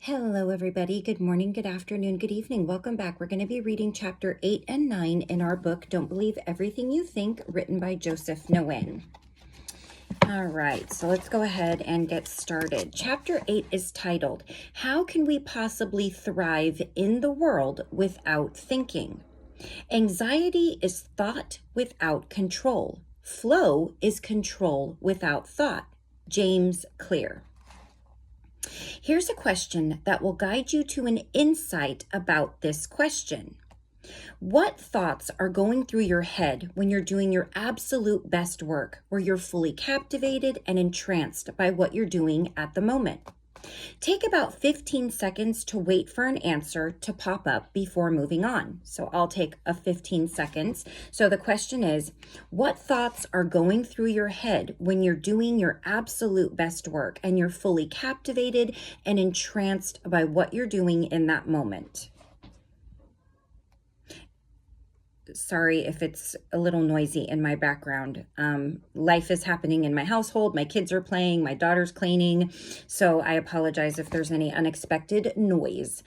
Hello, everybody. Good morning, good afternoon, good evening. Welcome back. We're going to be reading chapter 8 and 9 in our book, Don't Believe Everything You Think, written by Joseph Nguyen. All right, so let's go ahead and get started. Chapter 8 is titled, How Can We Possibly Thrive in the World Without Thinking? Anxiety is thought without control. Flow is control without thought. James Clear. Here's a question that will guide you to an insight about this question. What thoughts are going through your head when you're doing your absolute best work, where you're fully captivated and entranced by what you're doing at the moment? Take about 15 seconds to wait for an answer to pop up before moving on. So I'll take a 15 seconds. So the question is, what thoughts are going through your head when you're doing your absolute best work and you're fully captivated and entranced by what you're doing in that moment? Sorry if it's a little noisy in my background. Life is happening in my household. My kids are playing, my daughter's cleaning. So I apologize if there's any unexpected noise.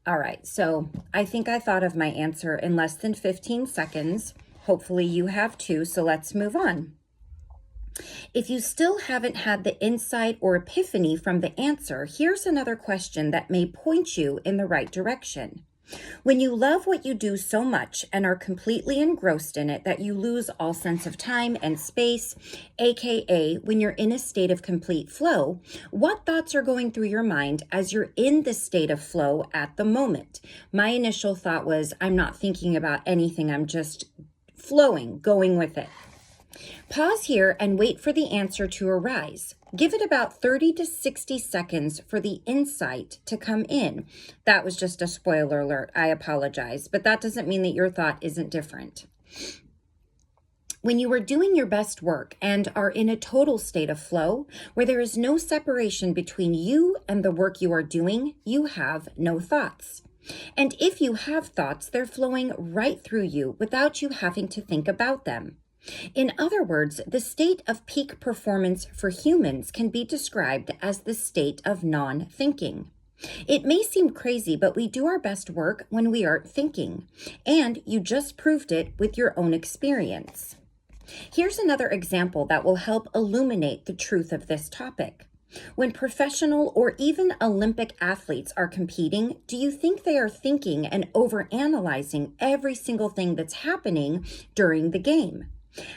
All right, so I think I thought of my answer in less than 15 seconds. Hopefully you have too, so let's move on. If you still haven't had the insight or epiphany from the answer, here's another question that may point you in the right direction. When you love what you do so much and are completely engrossed in it that you lose all sense of time and space, aka when you're in a state of complete flow, what thoughts are going through your mind as you're in the state of flow at the moment? My initial thought was, I'm not thinking about anything, I'm just flowing, going with it. Pause here and wait for the answer to arise. Give it about 30 to 60 seconds for the insight to come in. That was just a spoiler alert. I apologize, but that doesn't mean that your thought isn't different. When you are doing your best work and are in a total state of flow, where there is no separation between you and the work you are doing, you have no thoughts. And if you have thoughts, they're flowing right through you without you having to think about them. In other words, the state of peak performance for humans can be described as the state of non-thinking. It may seem crazy, but we do our best work when we aren't thinking, and you just proved it with your own experience. Here's another example that will help illuminate the truth of this topic. When professional or even Olympic athletes are competing, do you think they are thinking and overanalyzing every single thing that's happening during the game?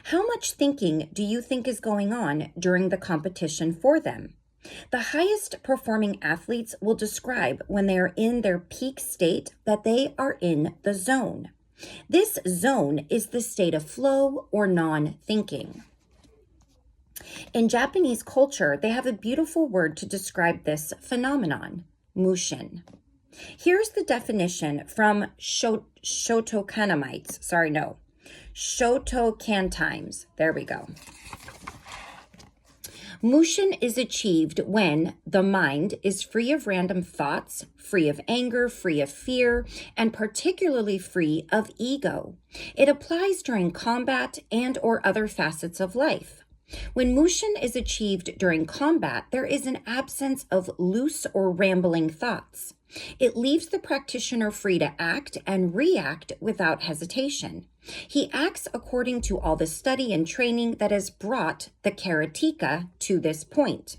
How much thinking do you think is going on during the competition for them? The highest performing athletes will describe when they are in their peak state that they are in the zone. This zone is the state of flow or non-thinking. In Japanese culture, they have a beautiful word to describe this phenomenon, mushin. Here's the definition from Shotokanamites. Shotokantimes. There we go. Mushin is achieved when the mind is free of random thoughts, free of anger, free of fear, and particularly free of ego. It applies during combat and or other facets of life. When mushin is achieved during combat, there is an absence of loose or rambling thoughts. It leaves the practitioner free to act and react without hesitation. He acts according to all the study and training that has brought the karateka to this point.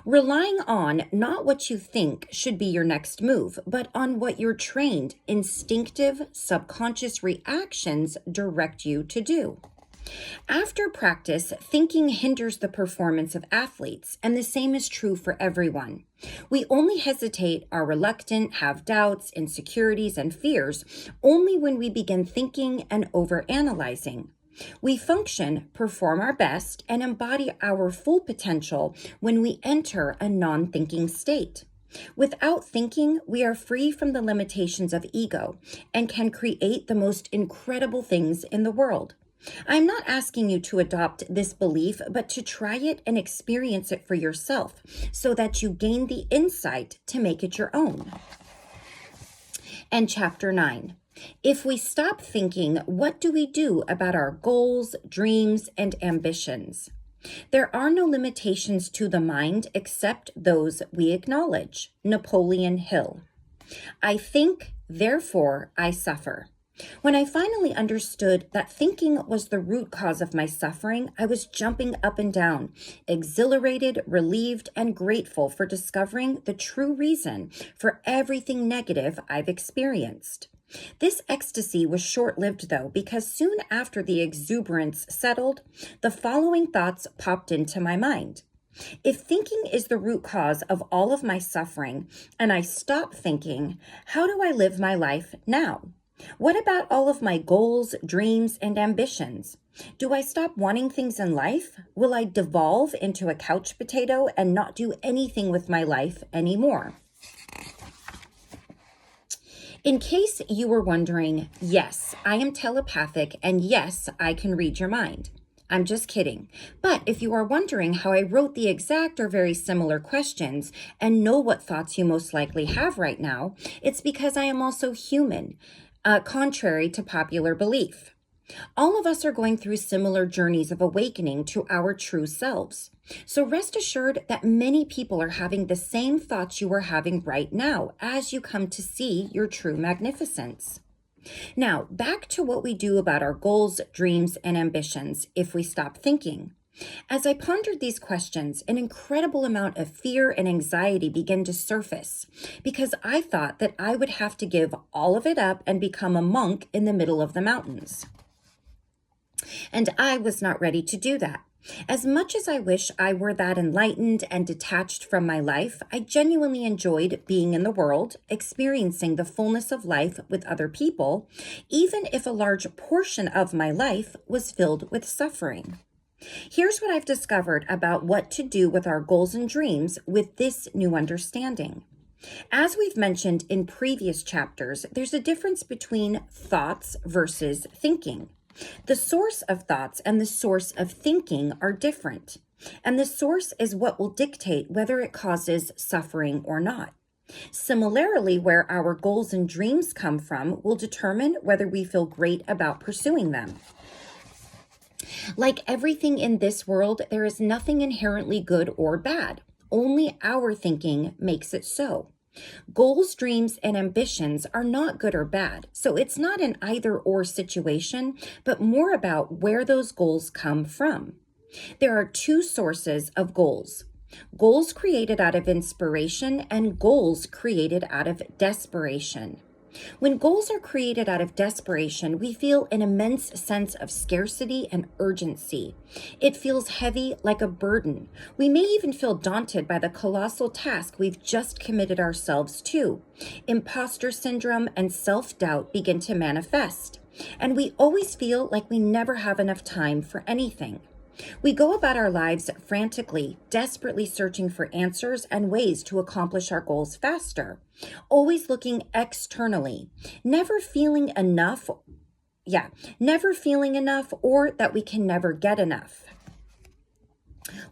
Relying on not what you think should be your next move, but on what your trained, instinctive, subconscious reactions direct you to do. After practice, thinking hinders the performance of athletes, and the same is true for everyone. We only hesitate, are reluctant, have doubts, insecurities, and fears only when we begin thinking and overanalyzing. We function, perform our best, and embody our full potential when we enter a non-thinking state. Without thinking, we are free from the limitations of ego and can create the most incredible things in the world. I'm not asking you to adopt this belief, but to try it and experience it for yourself so that you gain the insight to make it your own. And chapter 9. If we stop thinking, what do we do about our goals, dreams, and ambitions? There are no limitations to the mind except those we acknowledge. Napoleon Hill. I think, therefore I suffer. When I finally understood that thinking was the root cause of my suffering, I was jumping up and down, exhilarated, relieved, and grateful for discovering the true reason for everything negative I've experienced. This ecstasy was short-lived, though, because soon after the exuberance settled, the following thoughts popped into my mind. If thinking is the root cause of all of my suffering, and I stop thinking, how do I live my life now? What about all of my goals, dreams, and ambitions? Do I stop wanting things in life? Will I devolve into a couch potato and not do anything with my life anymore? In case you were wondering, yes, I am telepathic, and yes, I can read your mind. I'm just kidding. But if you are wondering how I wrote the exact or very similar questions and know what thoughts you most likely have right now, it's because I am also human, contrary to popular belief. All of us are going through similar journeys of awakening to our true selves. So rest assured that many people are having the same thoughts you are having right now as you come to see your true magnificence. Now, back to what we do about our goals, dreams, and ambitions if we stop thinking. As I pondered these questions, an incredible amount of fear and anxiety began to surface because I thought that I would have to give all of it up and become a monk in the middle of the mountains. And I was not ready to do that. As much as I wish I were that enlightened and detached from my life, I genuinely enjoyed being in the world, experiencing the fullness of life with other people, even if a large portion of my life was filled with suffering. Here's what I've discovered about what to do with our goals and dreams with this new understanding. As we've mentioned in previous chapters, there's a difference between thoughts versus thinking. The source of thoughts and the source of thinking are different, and the source is what will dictate whether it causes suffering or not. Similarly, where our goals and dreams come from will determine whether we feel great about pursuing them. Like everything in this world, there is nothing inherently good or bad. Only our thinking makes it so. Goals, dreams, and ambitions are not good or bad, so it's not an either-or situation, but more about where those goals come from. There are two sources of goals. Goals created out of inspiration and goals created out of desperation. When goals are created out of desperation, we feel an immense sense of scarcity and urgency. It feels heavy, like a burden. We may even feel daunted by the colossal task we've just committed ourselves to. Imposter syndrome and self-doubt begin to manifest, and we always feel like we never have enough time for anything. We go about our lives frantically, desperately searching for answers and ways to accomplish our goals faster, always looking externally, never feeling enough, or that we can never get enough.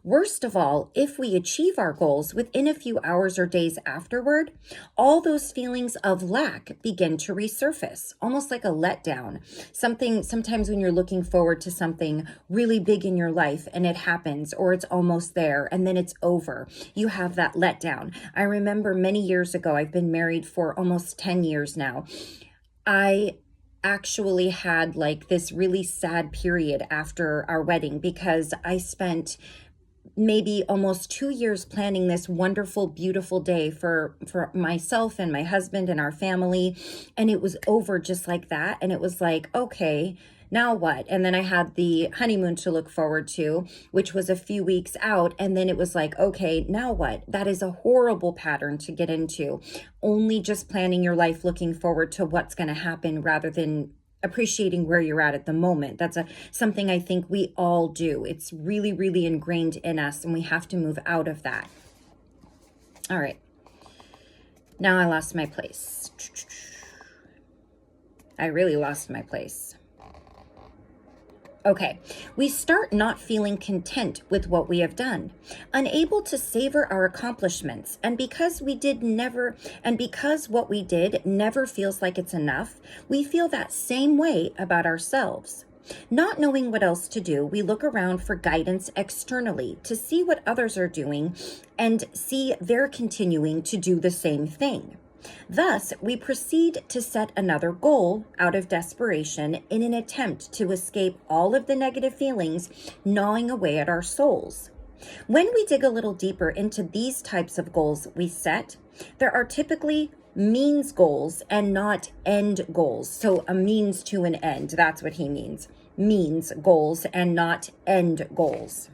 Worst of all, if we achieve our goals within a few hours or days afterward, all those feelings of lack begin to resurface, almost like a letdown. Sometimes when you're looking forward to something really big in your life and it happens, or it's almost there and then it's over, you have that letdown. I remember many years ago, I've been married for almost 10 years now. I actually had like this really sad period after our wedding because I spent maybe almost 2 years planning this wonderful, beautiful day for myself and my husband and our family. And it was over just like that. And it was like, okay, now what? And then I had the honeymoon to look forward to, which was a few weeks out. And then it was like, okay, now what? That is a horrible pattern to get into. Only just planning your life, looking forward to what's going to happen rather than appreciating where you're at the moment. That's something I think we all do. It's really, really ingrained in us, and we have to move out of that. All right. Now I lost my place. I really lost my place. Okay, we start not feeling content with what we have done, unable to savor our accomplishments, and because what we did never feels like it's enough, we feel that same way about ourselves. Not knowing what else to do, we look around for guidance externally to see what others are doing and see they're continuing to do the same thing. Thus, we proceed to set another goal out of desperation in an attempt to escape all of the negative feelings gnawing away at our souls. When we dig a little deeper into these types of goals we set, there are typically means goals and not end goals. So a means to an end, that's what he means. Means goals and not end goals.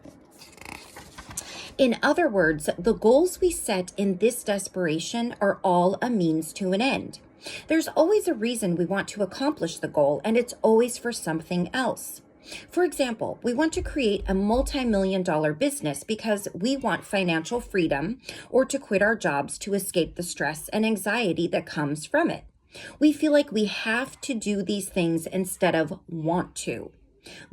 In other words, the goals we set in this desperation are all a means to an end. There's always a reason we want to accomplish the goal, and it's always for something else. For example, we want to create a multi-million-dollar business because we want financial freedom or to quit our jobs to escape the stress and anxiety that comes from it. We feel like we have to do these things instead of want to.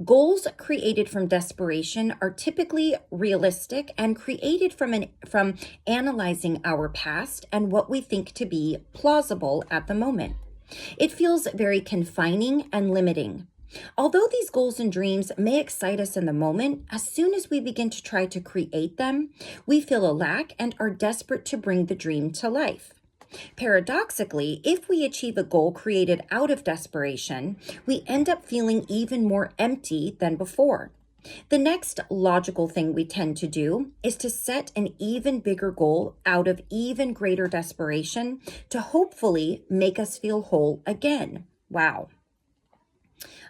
Goals created from desperation are typically realistic and created from analyzing our past and what we think to be plausible at the moment. It feels very confining and limiting. Although these goals and dreams may excite us in the moment, as soon as we begin to try to create them, we feel a lack and are desperate to bring the dream to life. Paradoxically, if we achieve a goal created out of desperation, we end up feeling even more empty than before. The next logical thing we tend to do is to set an even bigger goal out of even greater desperation to hopefully make us feel whole again. Wow.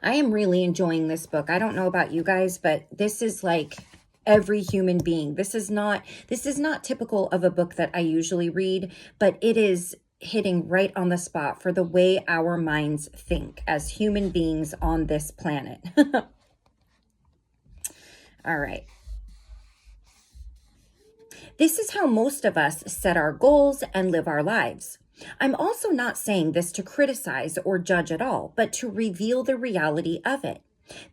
I am really enjoying this book. I don't know about you guys, but this is like every human being. This is not typical of a book that I usually read, but it is hitting right on the spot for the way our minds think as human beings on this planet. All right. This is how most of us set our goals and live our lives. I'm also not saying this to criticize or judge at all, but to reveal the reality of it.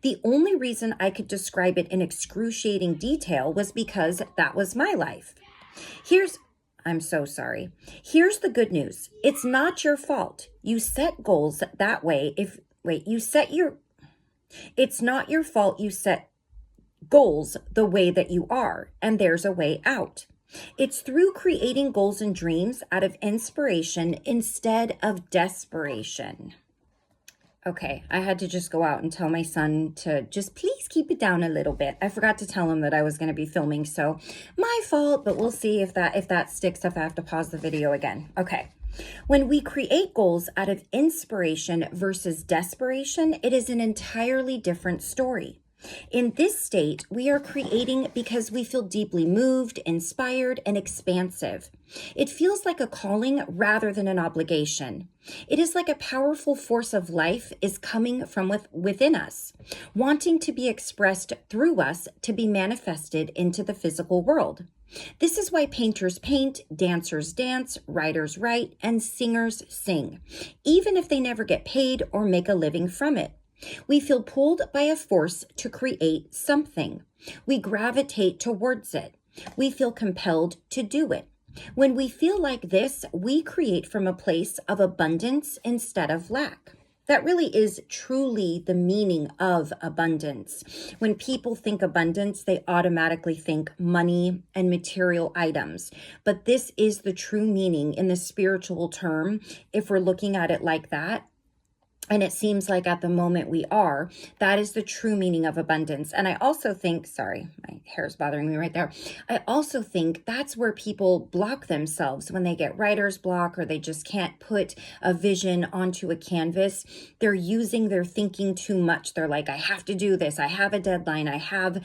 The only reason I could describe it in excruciating detail was because that was my life. I'm so sorry. Here's the good news. It's not your fault. You set goals that way. It's not your fault you set goals the way that you are, and there's a way out. It's through creating goals and dreams out of inspiration instead of desperation. Okay, I had to just go out and tell my son to just please keep it down a little bit. I forgot to tell him that I was going to be filming, so my fault, but we'll see if that sticks, if I have to pause the video again. Okay. When we create goals out of inspiration versus desperation, it is an entirely different story. In this state, we are creating because we feel deeply moved, inspired, and expansive. It feels like a calling rather than an obligation. It is like a powerful force of life is coming from within us, wanting to be expressed through us to be manifested into the physical world. This is why painters paint, dancers dance, writers write, and singers sing, even if they never get paid or make a living from it. We feel pulled by a force to create something. We gravitate towards it. We feel compelled to do it. When we feel like this, we create from a place of abundance instead of lack. That really is truly the meaning of abundance. When people think abundance, they automatically think money and material items. But this is the true meaning in the spiritual term, if we're looking at it like that. And it seems like at the moment we are, that is the true meaning of abundance. And I also think, sorry, my hair is bothering me right there. I also think that's where people block themselves when they get writer's block or they just can't put a vision onto a canvas. They're using their thinking too much. They're like, I have to do this. I have a deadline. I have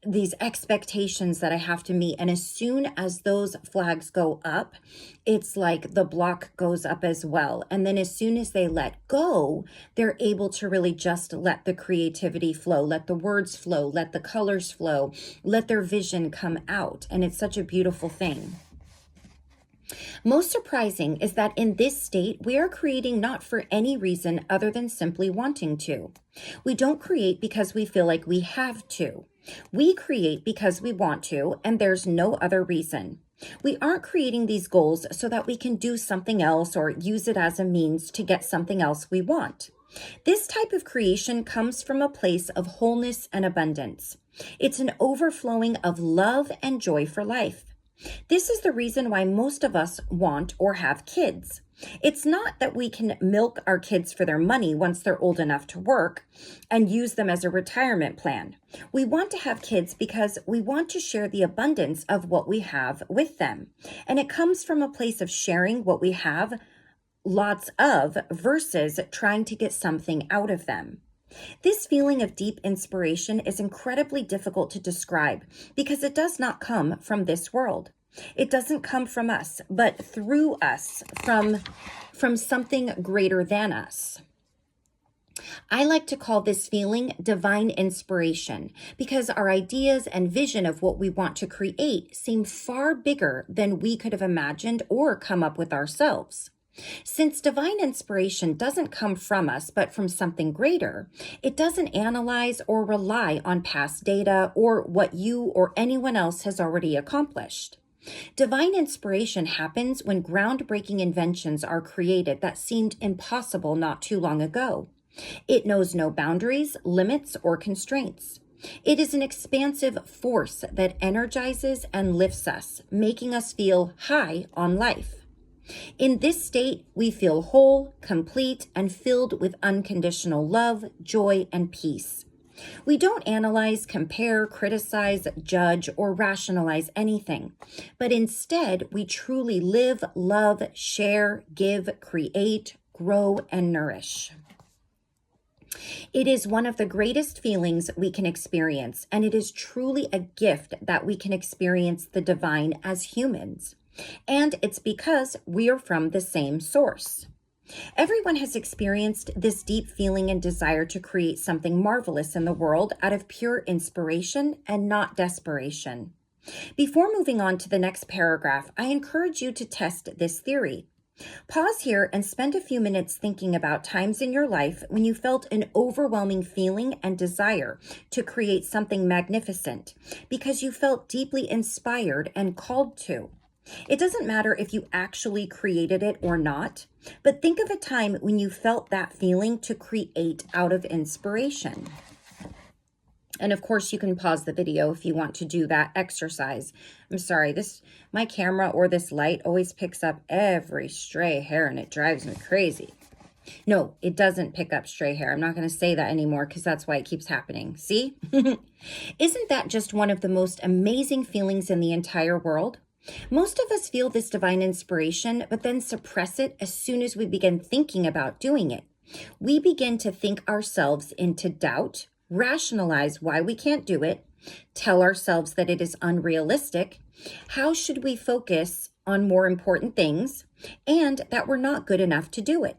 these expectations that I have to meet. And as soon as those flags go up, it's like the block goes up as well. And then as soon as they let go, they're able to really just let the creativity flow, let the words flow, let the colors flow, let their vision come out. And it's such a beautiful thing. Most surprising is that in this state, we are creating not for any reason other than simply wanting to. We don't create because we feel like we have to. We create because we want to, and there's no other reason. We aren't creating these goals so that we can do something else or use it as a means to get something else we want. This type of creation comes from a place of wholeness and abundance. It's an overflowing of love and joy for life. This is the reason why most of us want or have kids. It's not that we can milk our kids for their money once they're old enough to work and use them as a retirement plan. We want to have kids because we want to share the abundance of what we have with them. And it comes from a place of sharing what we have lots of versus trying to get something out of them. This feeling of deep inspiration is incredibly difficult to describe because it does not come from this world. It doesn't come from us, but through us, from something greater than us. I like to call this feeling divine inspiration because our ideas and vision of what we want to create seem far bigger than we could have imagined or come up with ourselves. Since divine inspiration doesn't come from us, but from something greater, it doesn't analyze or rely on past data or what you or anyone else has already accomplished. Divine inspiration happens when groundbreaking inventions are created that seemed impossible not too long ago. It knows no boundaries, limits, or constraints. It is an expansive force that energizes and lifts us, making us feel high on life. In this state, we feel whole, complete, and filled with unconditional love, joy, and peace. We don't analyze, compare, criticize, judge, or rationalize anything, but instead we truly live, love, share, give, create, grow, and nourish. It is one of the greatest feelings we can experience, and it is truly a gift that we can experience the divine as humans. And it's because we are from the same source. Everyone has experienced this deep feeling and desire to create something marvelous in the world out of pure inspiration and not desperation. Before moving on to the next paragraph, I encourage you to test this theory. Pause here and spend a few minutes thinking about times in your life when you felt an overwhelming feeling and desire to create something magnificent because you felt deeply inspired and called to. It doesn't matter if you actually created it or not, but think of a time when you felt that feeling to create out of inspiration. And of course, you can pause the video if you want to do that exercise. I'm sorry, my camera or this light always picks up every stray hair and it drives me crazy. No, it doesn't pick up stray hair. I'm not going to say that anymore because that's why it keeps happening. See? Isn't that just one of the most amazing feelings in the entire world? Most of us feel this divine inspiration, but then suppress it as soon as we begin thinking about doing it. We begin to think ourselves into doubt, rationalize why we can't do it, tell ourselves that it is unrealistic, how should we focus on more important things, and that we're not good enough to do it.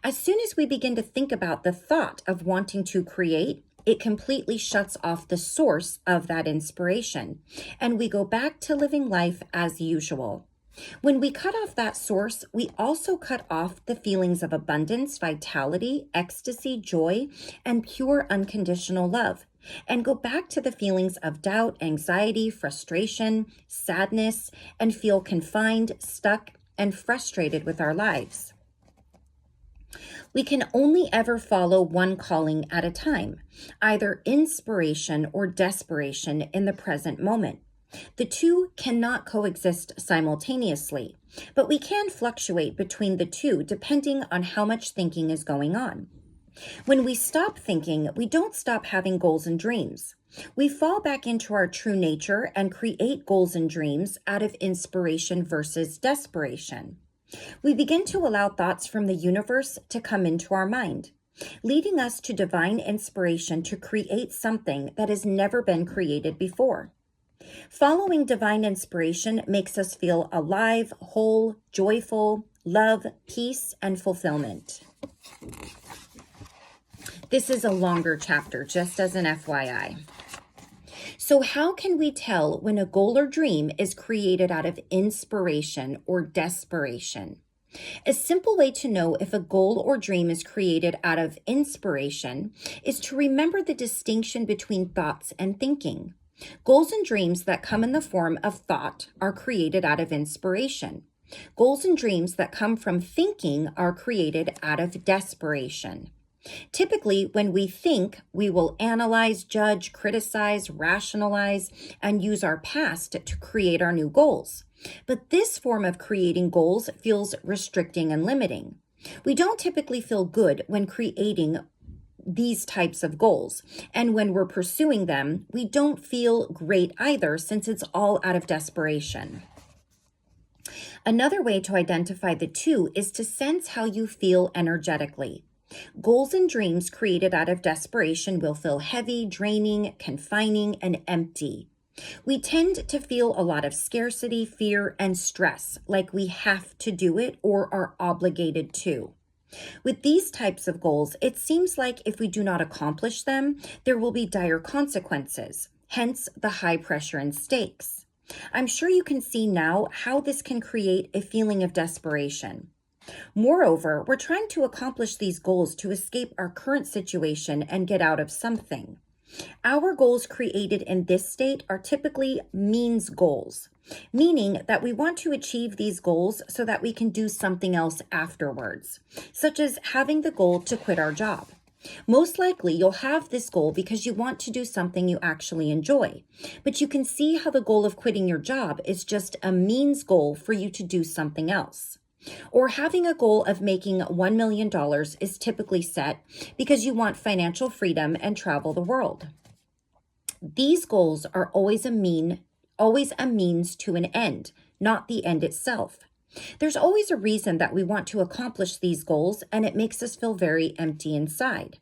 As soon as we begin to think about the thought of wanting to create, it completely shuts off the source of that inspiration, and we go back to living life as usual. When we cut off that source, we also cut off the feelings of abundance, vitality, ecstasy, joy, and pure unconditional love, and go back to the feelings of doubt, anxiety, frustration, sadness, and feel confined, stuck, and frustrated with our lives. We can only ever follow one calling at a time, either inspiration or desperation in the present moment. The two cannot coexist simultaneously, but we can fluctuate between the two depending on how much thinking is going on. When we stop thinking, we don't stop having goals and dreams. We fall back into our true nature and create goals and dreams out of inspiration versus desperation. We begin to allow thoughts from the universe to come into our mind, leading us to divine inspiration to create something that has never been created before. Following divine inspiration makes us feel alive, whole, joyful, love, peace, and fulfillment. This is a longer chapter, just as an FYI. So how can we tell when a goal or dream is created out of inspiration or desperation? A simple way to know if a goal or dream is created out of inspiration is to remember the distinction between thoughts and thinking. Goals and dreams that come in the form of thought are created out of inspiration. Goals and dreams that come from thinking are created out of desperation. Typically, when we think, we will analyze, judge, criticize, rationalize, and use our past to create our new goals. But this form of creating goals feels restricting and limiting. We don't typically feel good when creating these types of goals. And when we're pursuing them, we don't feel great either, since it's all out of desperation. Another way to identify the two is to sense how you feel energetically. Goals and dreams created out of desperation will feel heavy, draining, confining, and empty. We tend to feel a lot of scarcity, fear, and stress, like we have to do it or are obligated to. With these types of goals, it seems like if we do not accomplish them, there will be dire consequences, hence the high pressure and stakes. I'm sure you can see now how this can create a feeling of desperation. Moreover, we're trying to accomplish these goals to escape our current situation and get out of something. Our goals created in this state are typically means goals, meaning that we want to achieve these goals so that we can do something else afterwards, such as having the goal to quit our job. Most likely, you'll have this goal because you want to do something you actually enjoy, but you can see how the goal of quitting your job is just a means goal for you to do something else. Or having a goal of making $1 million is typically set because you want financial freedom and travel the world. These goals are always a means to an end, not the end itself. There's always a reason that we want to accomplish these goals, and it makes us feel very empty inside.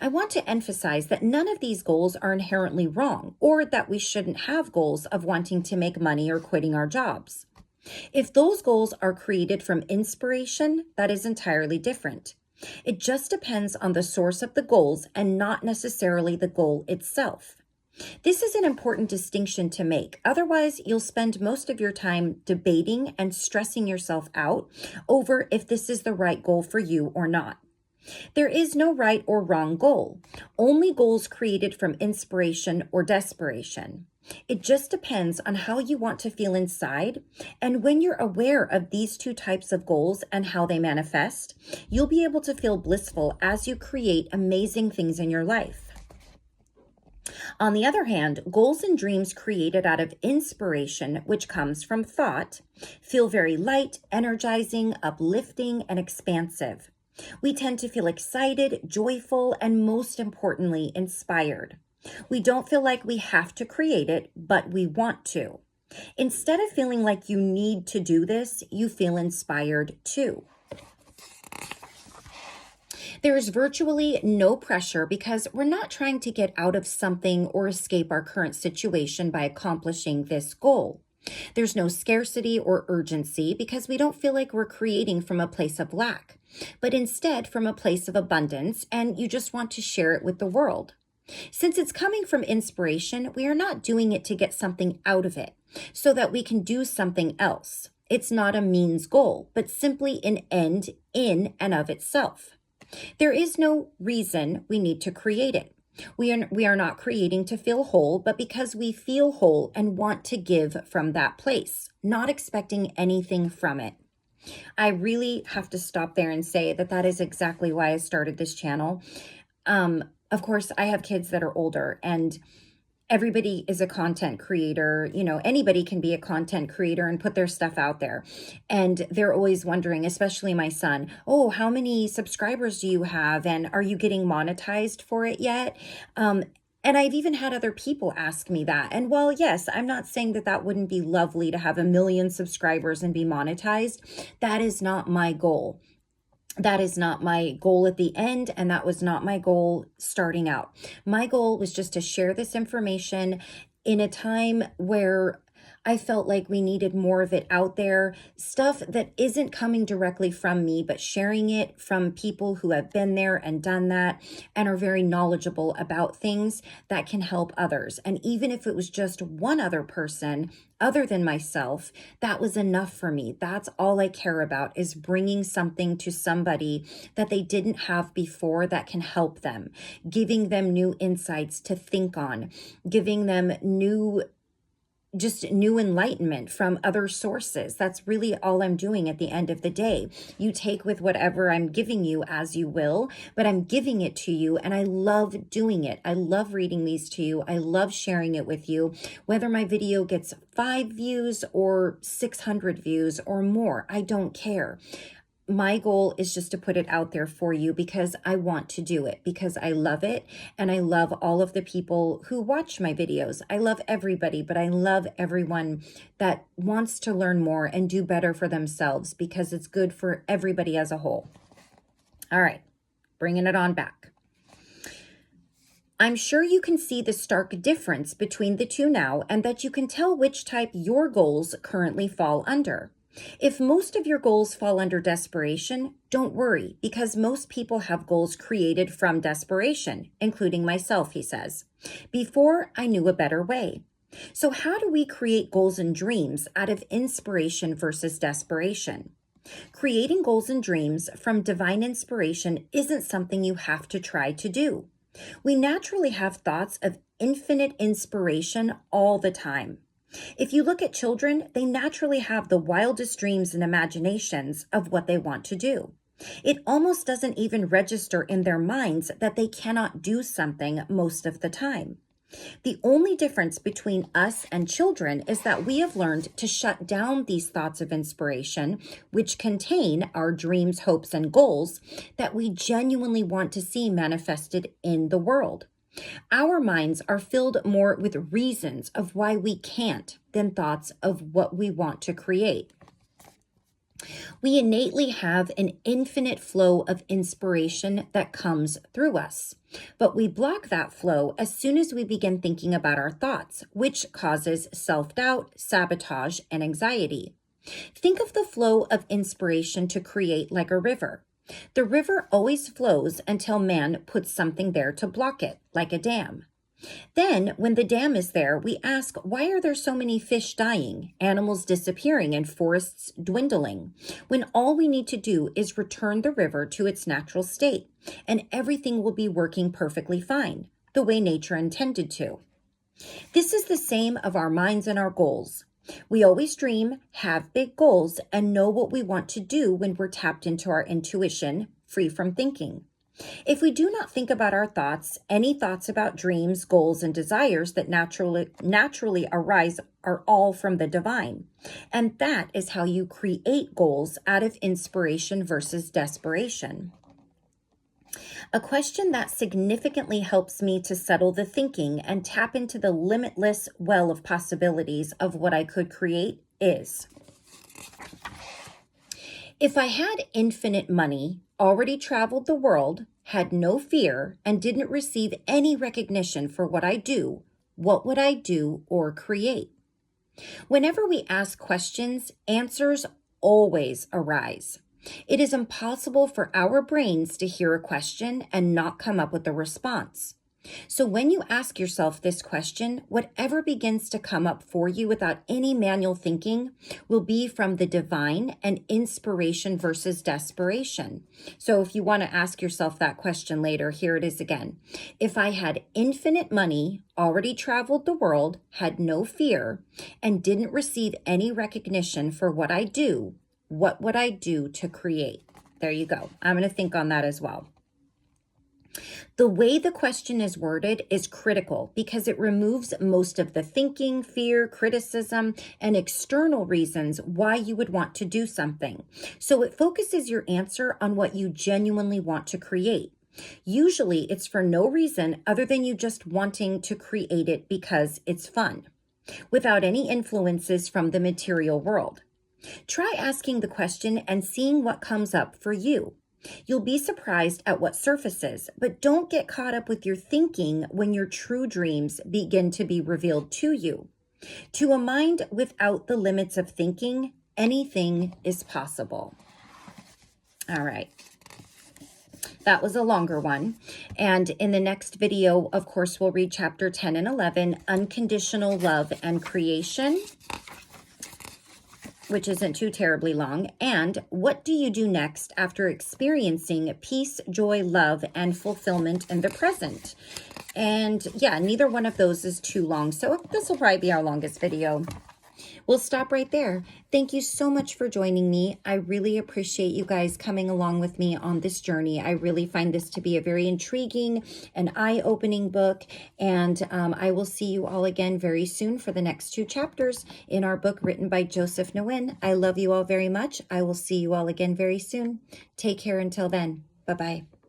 I want to emphasize that none of these goals are inherently wrong, or that we shouldn't have goals of wanting to make money or quitting our jobs. If those goals are created from inspiration, that is entirely different. It just depends on the source of the goals and not necessarily the goal itself. This is an important distinction to make. Otherwise, you'll spend most of your time debating and stressing yourself out over if this is the right goal for you or not. There is no right or wrong goal, only goals created from inspiration or desperation. It just depends on how you want to feel inside, and when you're aware of these two types of goals and how they manifest, you'll be able to feel blissful as you create amazing things in your life. On the other hand, goals and dreams created out of inspiration, which comes from thought, feel very light, energizing, uplifting, and expansive. We tend to feel excited, joyful, and most importantly, inspired. We don't feel like we have to create it, but we want to. Instead of feeling like you need to do this, you feel inspired too. There is virtually no pressure because we're not trying to get out of something or escape our current situation by accomplishing this goal. There's no scarcity or urgency because we don't feel like we're creating from a place of lack, but instead from a place of abundance, and you just want to share it with the world. Since it's coming from inspiration, we are not doing it to get something out of it so that we can do something else. It's not a means goal, but simply an end in and of itself. There is no reason we need to create it. We are not creating to feel whole, but because we feel whole and want to give from that place, not expecting anything from it. I really have to stop there and say that that is exactly why I started this channel. Of course, I have kids that are older, and everybody is a content creator. You know, anybody can be a content creator and put their stuff out there. And they're always wondering, especially my son, oh, how many subscribers do you have? And are you getting monetized for it yet? And I've even had other people ask me that. And while, yes, I'm not saying that that wouldn't be lovely to have 1 million subscribers and be monetized. That is not my goal. That is not my goal at the end, and that was not my goal starting out. My goal was just to share this information in a time where I felt like we needed more of it out there, stuff that isn't coming directly from me, but sharing it from people who have been there and done that and are very knowledgeable about things that can help others. And even if it was just one other person other than myself, that was enough for me. That's all I care about, is bringing something to somebody that they didn't have before that can help them, giving them new insights to think on, giving them new just new enlightenment from other sources. That's really all I'm doing at the end of the day. You take with whatever I'm giving you as you will, but I'm giving it to you and I love doing it. I love reading these to you. I love sharing it with you. Whether my video gets 5 views or 600 views or more, I don't care. My goal is just to put it out there for you because I want to do it, because I love it, and I love all of the people who watch my videos. I love everybody, but I love everyone that wants to learn more and do better for themselves because it's good for everybody as a whole. All right, bringing it on back. I'm sure you can see the stark difference between the two now and that you can tell which type your goals currently fall under. If most of your goals fall under desperation, don't worry, because most people have goals created from desperation, including myself, he says, before I knew a better way. So how do we create goals and dreams out of inspiration versus desperation? Creating goals and dreams from divine inspiration isn't something you have to try to do. We naturally have thoughts of infinite inspiration all the time. If you look at children, they naturally have the wildest dreams and imaginations of what they want to do. It almost doesn't even register in their minds that they cannot do something most of the time. The only difference between us and children is that we have learned to shut down these thoughts of inspiration, which contain our dreams, hopes, and goals that we genuinely want to see manifested in the world. Our minds are filled more with reasons of why we can't than thoughts of what we want to create. We innately have an infinite flow of inspiration that comes through us, but we block that flow as soon as we begin thinking about our thoughts, which causes self-doubt, sabotage, and anxiety. Think of the flow of inspiration to create like a river. The river always flows until man puts something there to block it, like a dam. Then, when the dam is there, we ask, why are there so many fish dying, animals disappearing, and forests dwindling, when all we need to do is return the river to its natural state, and everything will be working perfectly fine, the way nature intended to. This is the same of our minds and our goals. We always dream, have big goals, and know what we want to do when we're tapped into our intuition, free from thinking. If we do not think about our thoughts, any thoughts about dreams, goals, and desires that naturally arise are all from the divine. And that is how you create goals out of inspiration versus desperation. A question that significantly helps me to settle the thinking and tap into the limitless well of possibilities of what I could create is, if I had infinite money, already traveled the world, had no fear, and didn't receive any recognition for what I do, what would I do or create? Whenever we ask questions, answers always arise. It is impossible for our brains to hear a question and not come up with a response. So when you ask yourself this question, whatever begins to come up for you without any manual thinking will be from the divine and inspiration versus desperation. So if you want to ask yourself that question later, here it is again. If I had infinite money, already traveled the world, had no fear, and didn't receive any recognition for what I do, what would I do to create? There you go. I'm going to think on that as well. The way the question is worded is critical because it removes most of the thinking, fear, criticism, and external reasons why you would want to do something. So it focuses your answer on what you genuinely want to create. Usually it's for no reason other than you just wanting to create it because it's fun, without any influences from the material world. Try asking the question and seeing what comes up for you. You'll be surprised at what surfaces, but don't get caught up with your thinking when your true dreams begin to be revealed to you. To a mind without the limits of thinking, anything is possible. All right. That was a longer one. And in the next video, of course, we'll read chapter 10 and 11, Unconditional Love and Creation. which isn't too terribly long, and what do you do next after experiencing peace, joy, love, and fulfillment in the present? And yeah, neither one of those is too long, so this will probably be our longest video. We'll stop right there. Thank you so much for joining me. I really appreciate you guys coming along with me on this journey. I really find this to be a very intriguing and eye-opening book, and I will see you all again very soon for the next 2 chapters in our book written by Joseph Nguyen. I love you all very much. I will see you all again very soon. Take care until then. Bye-bye.